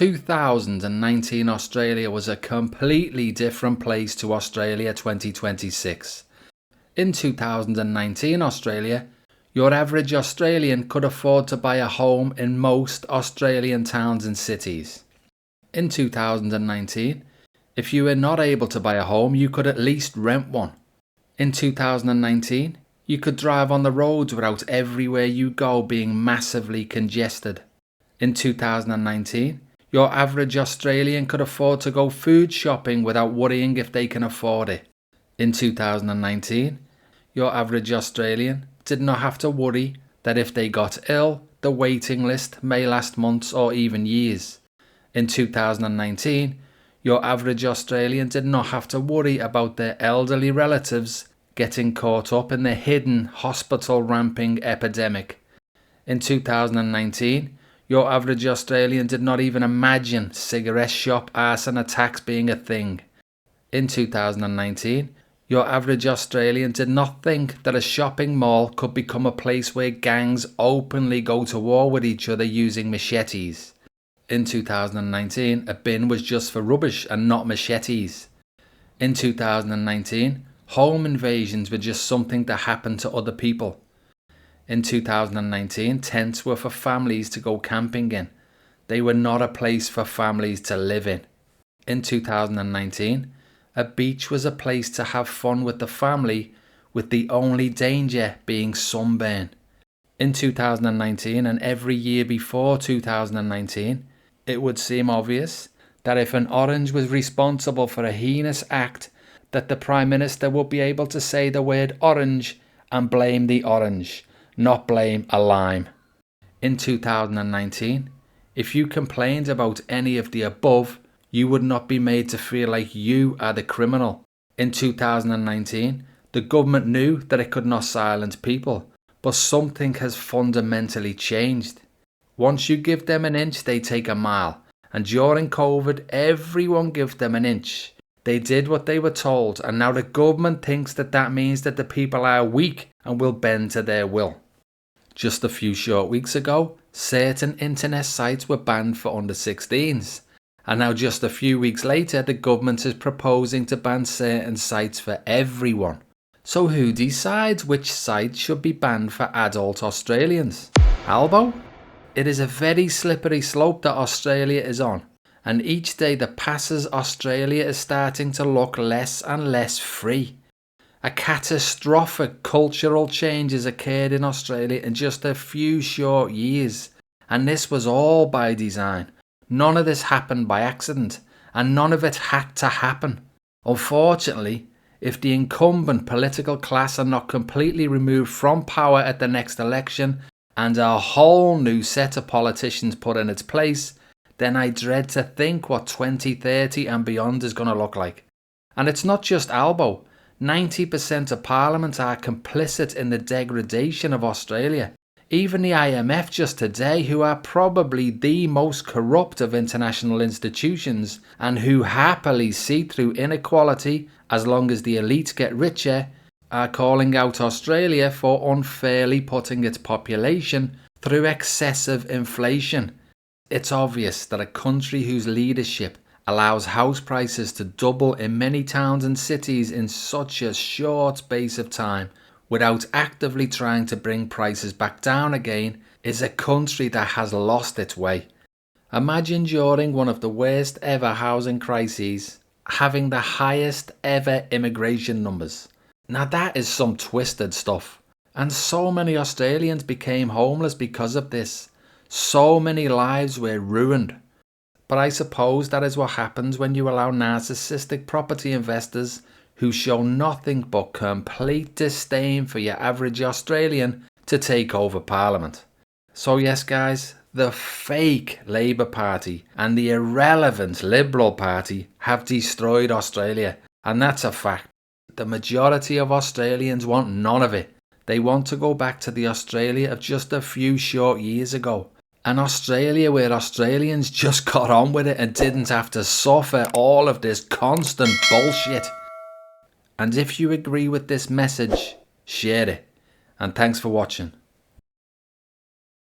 2019 Australia was a completely different place to Australia 2026. In 2019 Australia, your average Australian could afford to buy a home in most Australian towns and cities. In 2019, if you were not able to buy a home, you could at least rent one. In 2019, you could drive on the roads without everywhere you go being massively congested. In 2019, your average Australian could afford to go food shopping without worrying if they can afford it. In 2019, your average Australian did not have to worry that if they got ill, the waiting list may last months or even years. In 2019, your average Australian did not have to worry about their elderly relatives getting caught up in the hidden hospital ramping epidemic. In 2019, your average Australian did not even imagine cigarette shop arson attacks being a thing. In 2019, your average Australian did not think that a shopping mall could become a place where gangs openly go to war with each other using machetes. In 2019, a bin was just for rubbish and not machetes. In 2019, home invasions were just something that happened to other people. In 2019, tents were for families to go camping in. They were not a place for families to live in. In 2019, a beach was a place to have fun with the family, with the only danger being sunburn. In 2019 and every year before 2019, it would seem obvious that if an orange was responsible for a heinous act, that the Prime Minister would be able to say the word orange and blame the orange, not blame a lime. In 2019, if you complained about any of the above, you would not be made to feel like you are the criminal. In 2019, the government knew that it could not silence people, but something has fundamentally changed. Once you give them an inch, they take a mile. And during COVID, everyone gave them an inch. They did what they were told, and now the government thinks that that means that the people are weak and will bend to their will. Just a few short weeks ago, certain internet sites were banned for under 16s. And now just a few weeks later, the government is proposing to ban certain sites for everyone. So who decides which site should be banned for adult Australians? Albo? It is a very slippery slope that Australia is on. And each day that passes, Australia is starting to look less and less free. A catastrophic cultural change has occurred in Australia in just a few short years. And this was all by design. None of this happened by accident, and none of it had to happen. Unfortunately, if the incumbent political class are not completely removed from power at the next election, and a whole new set of politicians put in its place, then I dread to think what 2030 and beyond is going to look like. And it's not just Albo. 90% of Parliament are complicit in the degradation of Australia. Even the IMF just today, who are probably the most corrupt of international institutions and who happily see through inequality as long as the elite get richer, are calling out Australia for unfairly putting its population through excessive inflation. It's obvious that a country whose leadership allows house prices to double in many towns and cities in such a short space of time without actively trying to bring prices back down again is a country that has lost its way. Imagine during one of the worst ever housing crises having the highest ever immigration numbers. Now that is some twisted stuff. And so many Australians became homeless because of this. So many lives were ruined. But I suppose that is what happens when you allow narcissistic property investors who show nothing but complete disdain for your average Australian to take over Parliament. So yes guys, the fake Labour Party and the irrelevant Liberal Party have destroyed Australia, and that's a fact. The majority of Australians want none of it. They want to go back to the Australia of just a few short years ago. An Australia where Australians just got on with it and didn't have to suffer all of this constant bullshit. And if you agree with this message, share it. And thanks for watching.